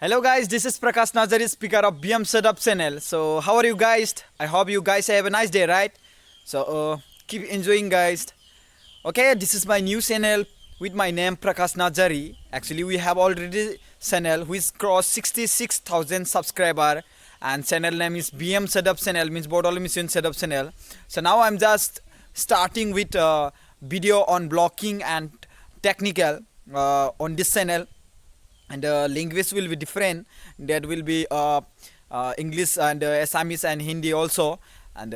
Hello guys, this is Prakash Narzary, speaker of BM Setup channel. So how are you guys? I hope you guys have a nice day, right? So keep enjoying guys. Okay, this is my new channel with my name Prakash Narzary. Actually we have already channel which crossed 66,000 subscriber and channel name is BM Setup channel, means board automation setup channel. So now I'm just starting with video on blocking and technical on this channel, and language will be different. That will be English and Assamese and Hindi also. And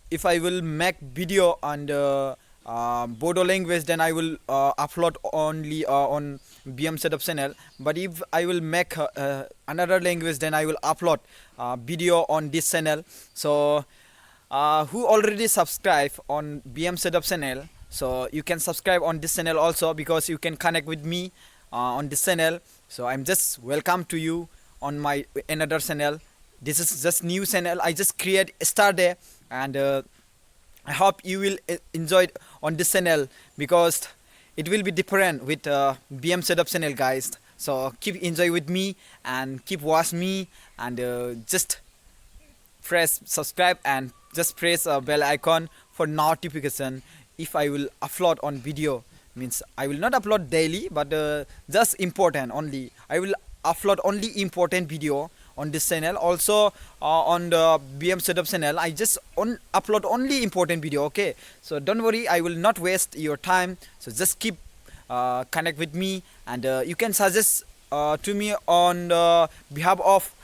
if I will make video on the Bodo language, then I will upload only on BM setup channel. But if I will make another language, then I will upload video on this channel. So who already subscribe on BM setup channel, so you can subscribe on this channel also, because you can connect with me on this channel. So I'm just welcome to you on my another channel. This is just new channel I just create yesterday, and I hope you will enjoy it on this channel, because it will be different with BM setup channel guys. So keep enjoy with me and keep watch me, and just press subscribe and just press a bell icon for notification if I will upload on video. Means I will not upload daily, but just important only. I will upload only important video on this channel. Also on the BM setup channel I just upload only important video. Okay, so don't worry, I will not waste your time. So just keep connect with me, and you can suggest to me on the behalf of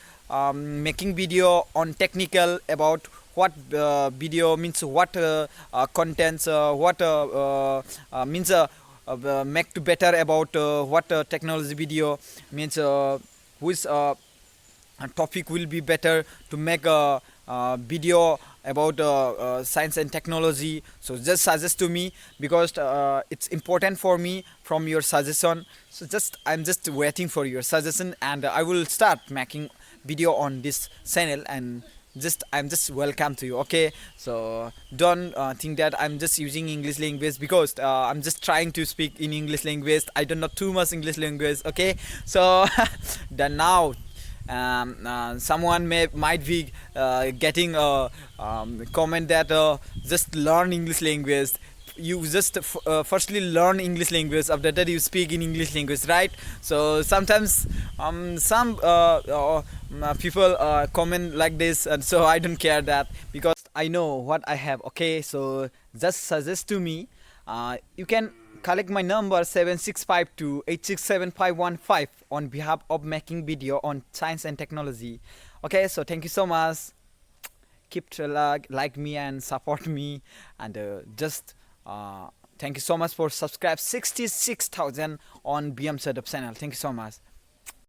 making video on technical about what video means, what contents, what means make to better about what technology video means, which topic will be better to make a video about science and technology. So just suggest to me, because it's important for me from your suggestion. So just I'm just waiting for your suggestion, and I will start making video on this channel, and I'm just welcome to you. Okay, so don't think that I'm just using English language, because I'm just trying to speak in English language. I don't know too much English language. Okay, so then now someone might be getting a comment that just learn English language. You just firstly learn English language, after that you speak in English language, right? So sometimes some people comment like this, and so I don't care that, because I know what I have. Okay, so just suggest to me. You can collect my number 7652867515 on behalf of making video on science and technology. Okay, so thank you so much. Keep to like me and support me, and just thank you so much for subscribe 66,000 on BM setup channel. Thank you so much.